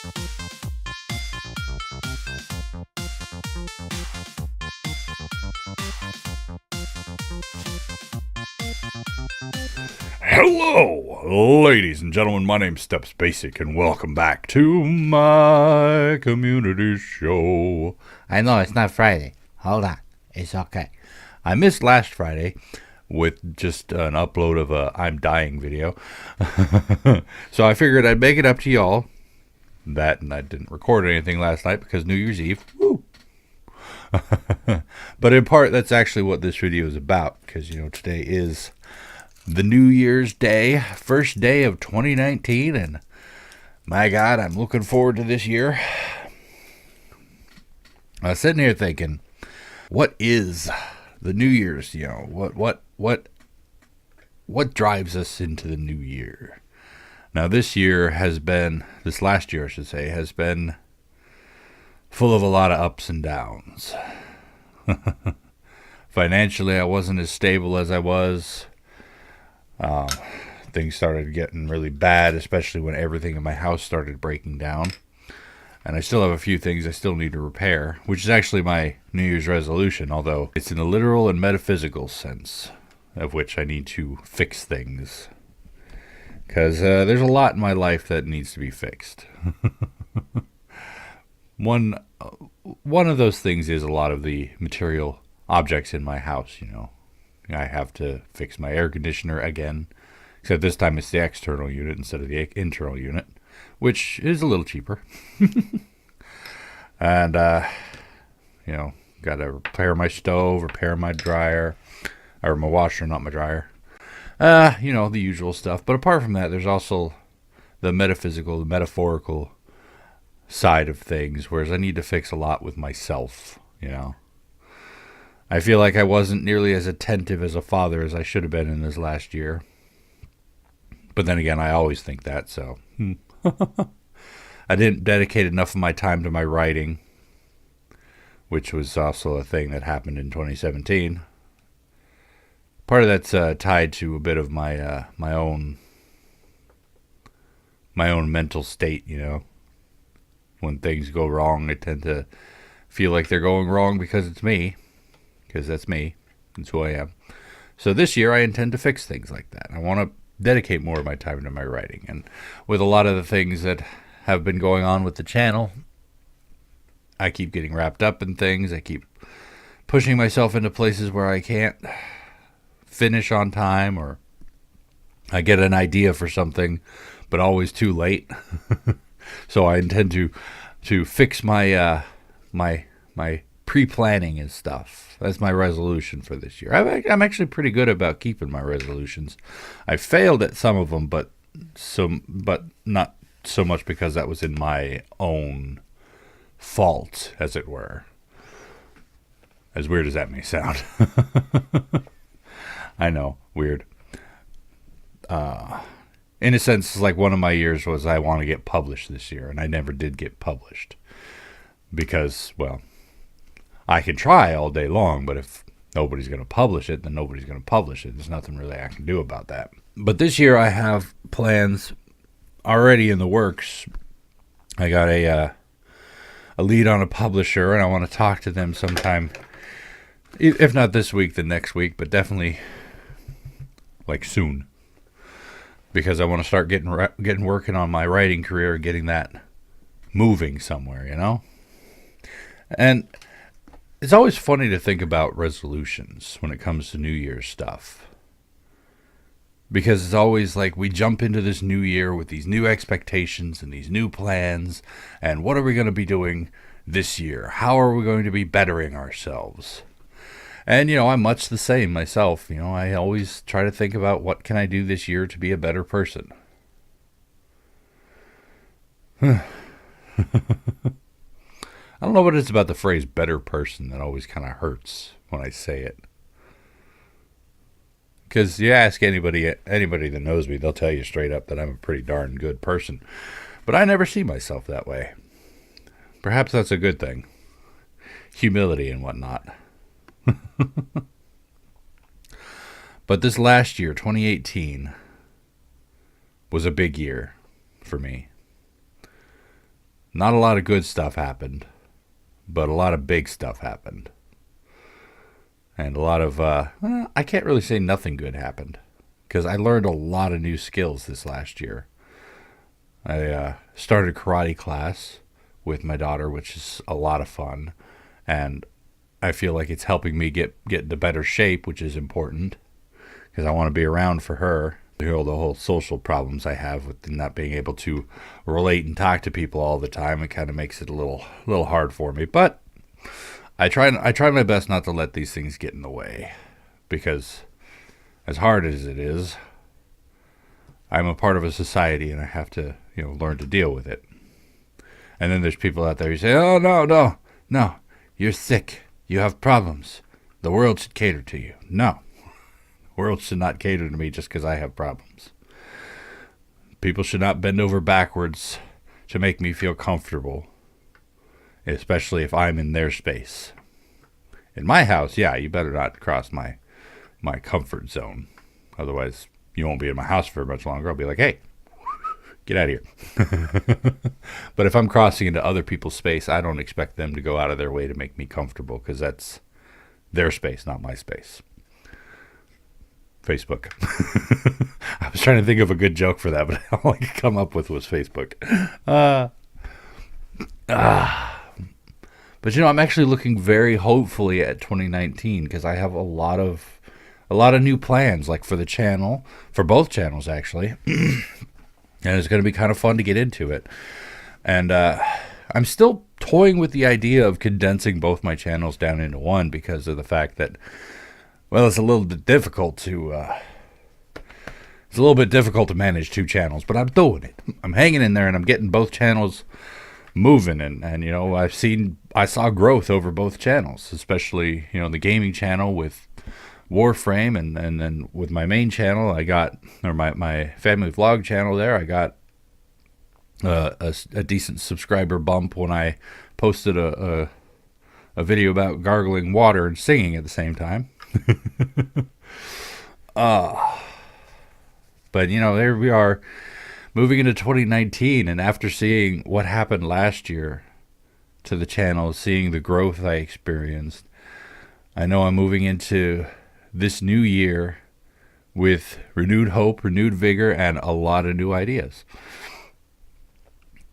Hello, ladies and gentlemen. My name's StepsBasic, and welcome back to my community show. I know it's not Friday. Hold on. It's okay. I missed last Friday with just an upload of a I'm dying video. So I figured I'd make it up to y'all. That, and I didn't record anything last night because New Year's Eve. Woo! But in part, that's actually what this video is about, because, today is the New Year's Day, first day of 2019, and my God, I'm looking forward to this year. I was sitting here thinking, what is the New Year's? What drives us into the new year? Now, this last year, I should say, has been full of a lot of ups and downs. Financially, I wasn't as stable as I was. Things started getting really bad, especially when everything in my house started breaking down. And I still have a few things I still need to repair, which is actually my New Year's resolution, although it's in a literal and metaphysical sense, of which I need to fix things. Because there's a lot in my life that needs to be fixed. One of those things is a lot of the material objects in my house, I have to fix my air conditioner again, except this time it's the external unit instead of the internal unit, which is a little cheaper. And, got to repair my stove, repair my dryer, or my washer, not my dryer. The usual stuff. But apart from that, there's also the metaphysical, the metaphorical side of things, whereas I need to fix a lot with myself, I feel like I wasn't nearly as attentive as a father as I should have been in this last year. But then again, I always think that, so. I didn't dedicate enough of my time to my writing, which was also a thing that happened in 2017. Part of that's tied to a bit of my own mental state, When things go wrong, I tend to feel like they're going wrong because it's me. Because that's me. That's who I am. So this year I intend to fix things like that. I want to dedicate more of my time to my writing. And with a lot of the things that have been going on with the channel, I keep getting wrapped up in things. I keep pushing myself into places where I can't finish on time, or I get an idea for something, but always too late. So I intend to fix my pre-planning and stuff. That's my resolution for this year. I'm actually pretty good about keeping my resolutions. I failed at some of them, but not so much because that was in my own fault, as it were. As weird as that may sound. I know, weird. In a sense, like one of my years was I want to get published this year, and I never did get published. Because, well, I can try all day long, but if nobody's going to publish it, then nobody's going to publish it. There's nothing really I can do about that. But this year I have plans already in the works. I got a lead on a publisher, and I want to talk to them sometime, if not this week, then next week, but definitely like soon. Because I want to start getting working on my writing career, getting that moving somewhere, And it's always funny to think about resolutions when it comes to New Year's stuff. Because it's always like we jump into this new year with these new expectations and these new plans. And what are we going to be doing this year? How are we going to be bettering ourselves? And, I'm much the same myself. I always try to think about what can I do this year to be a better person. I don't know what it is about the phrase better person that always kind of hurts when I say it. Because you ask anybody that knows me, they'll tell you straight up that I'm a pretty darn good person. But I never see myself that way. Perhaps that's a good thing. Humility and whatnot. But this last year, 2018, was a big year for me. Not a lot of good stuff happened, but a lot of big stuff happened. And a lot of, I can't really say nothing good happened, because I learned a lot of new skills this last year. I started karate class with my daughter, which is a lot of fun. And I feel like it's helping me get into better shape, which is important, because I want to be around for her. You know, the whole social problems I have with not being able to relate and talk to people all the time, it kind of makes it a little hard for me. But I try my best not to let these things get in the way, because as hard as it is, I'm a part of a society and I have to, learn to deal with it. And then there's people out there who say, "Oh, no, you're sick. You have problems. The world should cater to you." No. The world should not cater to me just because I have problems. People should not bend over backwards to make me feel comfortable, especially if I'm in their space. In my house, yeah, you better not cross my comfort zone. Otherwise, you won't be in my house for much longer. I'll be like, "Hey, get out of here." But if I'm crossing into other people's space, I don't expect them to go out of their way to make me comfortable, because that's their space, not my space. Facebook. I was trying to think of a good joke for that, but all I could come up with was Facebook. But I'm actually looking very hopefully at 2019, because I have a lot of new plans, like for the channel, for both channels actually. And it's going to be kind of fun to get into it. And I'm still toying with the idea of condensing both my channels down into one, because of the fact that, well, it's a little bit difficult to manage two channels, but I'm doing it. I'm hanging in there, and I'm getting both channels moving, and I saw growth over both channels, especially the gaming channel with Warframe, and then with my main channel, I got, or my family vlog channel there, I got a decent subscriber bump when I posted a video about gargling water and singing at the same time. But there we are, moving into 2019, and after seeing what happened last year to the channel, seeing the growth I experienced, I know I'm moving into this new year with renewed hope, renewed vigor, and a lot of new ideas.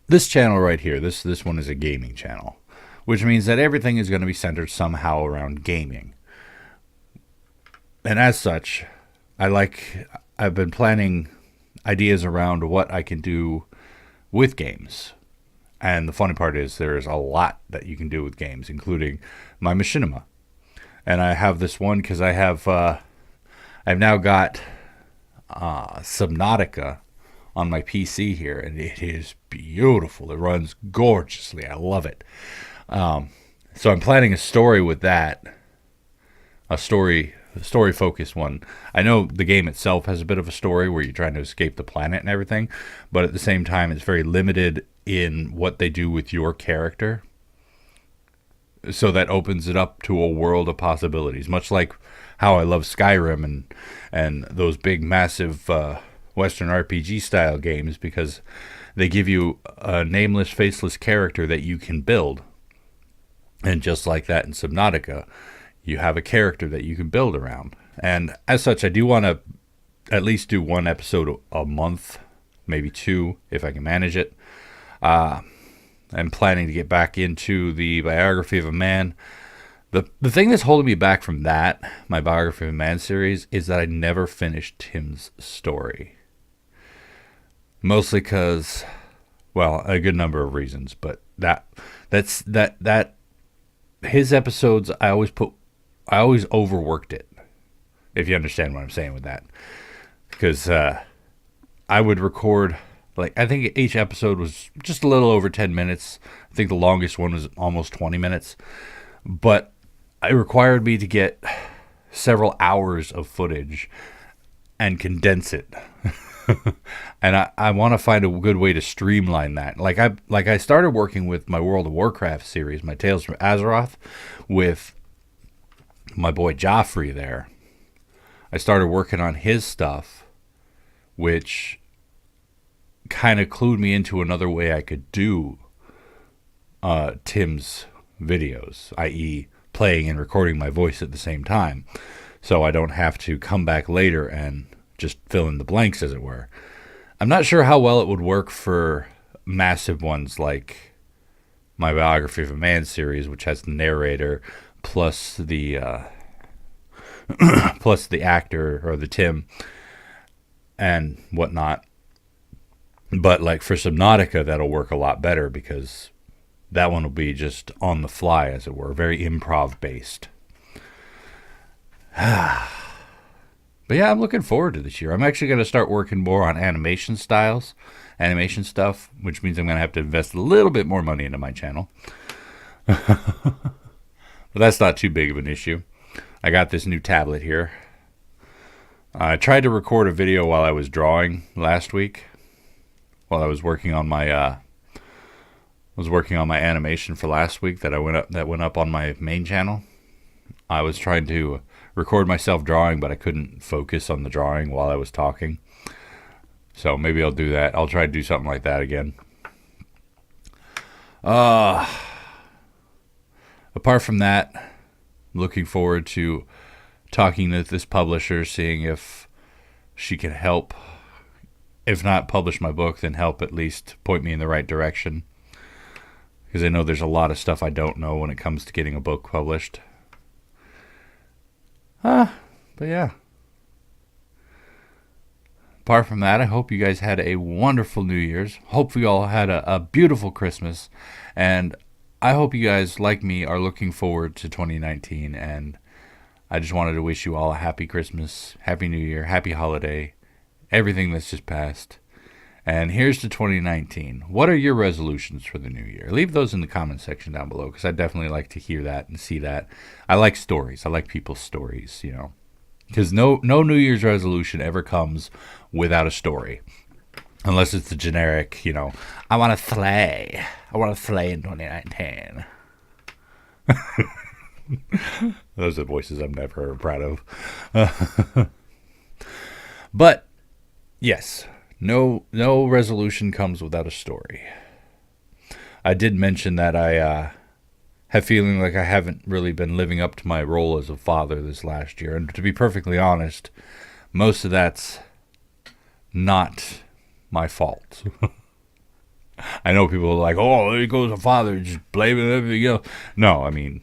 This channel right here, this one is a gaming channel, which means that everything is going to be centered somehow around gaming. And as such, I've been planning ideas around what I can do with games. And the funny part is there's a lot that you can do with games, including my machinima. And I have this one because I've now got Subnautica on my PC here, and it is beautiful. It runs gorgeously. I love it. So I'm planning a story with that, a story-focused one. I know the game itself has a bit of a story where you're trying to escape the planet and everything, but at the same time, it's very limited in what they do with your character. So that opens it up to a world of possibilities, much like how I love Skyrim and those big, massive Western RPG-style games, because they give you a nameless, faceless character that you can build. And just like that in Subnautica, you have a character that you can build around. And as such, I do want to at least do one episode a month, maybe two, if I can manage it. I'm planning to get back into the biography of a man. The thing that's holding me back from that, my biography of a man series, is that I never finished Tim's story. Mostly because, well, a good number of reasons, but that's his episodes, I always overworked it, if you understand what I'm saying with that. Because I would record, I think each episode was just a little over 10 minutes. I think the longest one was almost 20 minutes. But it required me to get several hours of footage and condense it. And I want to find a good way to streamline that. I started working with my World of Warcraft series, my Tales from Azeroth, with my boy Joffrey there. I started working on his stuff, which kind of clued me into another way I could do Tim's videos, i.e. playing and recording my voice at the same time, so I don't have to come back later and just fill in the blanks, as it were. I'm not sure how well it would work for massive ones like my Biography of a Man series, which has the narrator plus the plus the actor, or the Tim, and whatnot. But like for Subnautica, that'll work a lot better because that one will be just on the fly, as it were, very improv based. But yeah, I'm looking forward to this year. I'm actually going to start working more on animation stuff, which means I'm going to have to invest a little bit more money into my channel. But that's not too big of an issue. I got this new tablet here. I tried to record a video while I was drawing last week, while I was working on my animation for last week that went up on my main channel. I was trying to record myself drawing, but I couldn't focus on the drawing while I was talking. So maybe I'll do that. I'll try to do something like that again. Apart from that, I'm looking forward to talking to this publisher, seeing if she can help. If not publish my book, then help at least point me in the right direction. Because I know there's a lot of stuff I don't know when it comes to getting a book published. But yeah. Apart from that, I hope you guys had a wonderful New Year's. Hope you all had a beautiful Christmas. And I hope you guys, like me, are looking forward to 2019. And I just wanted to wish you all a happy Christmas, happy New Year, happy holiday, everything that's just passed. And here's to 2019. What are your resolutions for the new year? Leave those in the comment section down below, because I definitely like to hear that and see that. I like stories. I like people's stories, you know. Because no New Year's resolution ever comes without a story. Unless it's the generic, you know, I want to slay. I want to slay in 2019. Those are voices I'm never proud of. But, yes. No resolution comes without a story. I did mention that I have feeling like I haven't really been living up to my role as a father this last year. And to be perfectly honest, most of that's not my fault. I know people are like, oh, there goes a father, just blaming everything else. No, I mean,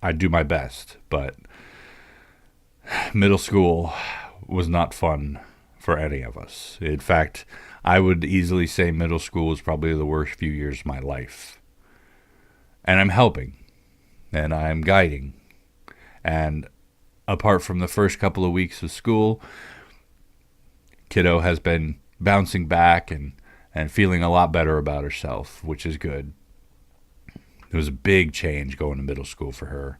I do my best. But middle school was not fun for any of us. In fact, I would easily say middle school was probably the worst few years of my life. And I'm helping, and I'm guiding. And apart from the first couple of weeks of school, kiddo has been bouncing back and feeling a lot better about herself, which is good. It was a big change going to middle school for her.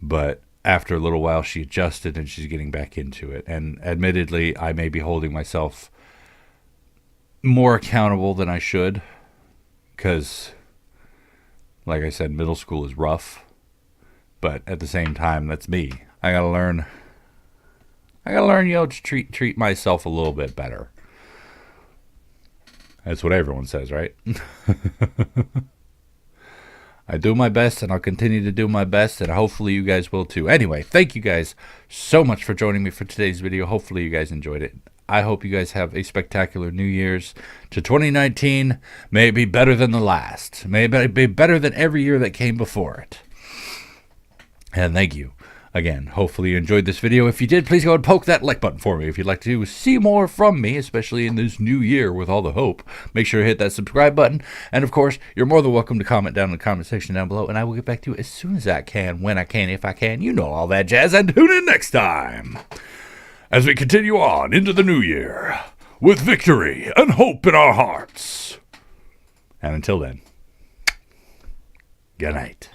But after a little while, she adjusted and she's getting back into it. And admittedly, I may be holding myself more accountable than I should. Because, like I said, middle school is rough. But at the same time, that's me. I gotta learn, you know, to treat myself a little bit better. That's what everyone says, right? I do my best, and I'll continue to do my best, and hopefully you guys will too. Anyway, thank you guys so much for joining me for today's video. Hopefully you guys enjoyed it. I hope you guys have a spectacular New Year's. To 2019, may it be better than the last. May it be better than every year that came before it. And thank you. Again, hopefully you enjoyed this video. If you did, please go and poke that like button for me. If you'd like to see more from me, especially in this new year with all the hope, make sure to hit that subscribe button. And of course, you're more than welcome to comment down in the comment section down below, and I will get back to you as soon as I can, when I can, if I can. You know all that jazz. And tune in next time as we continue on into the new year with victory and hope in our hearts. And until then, good night.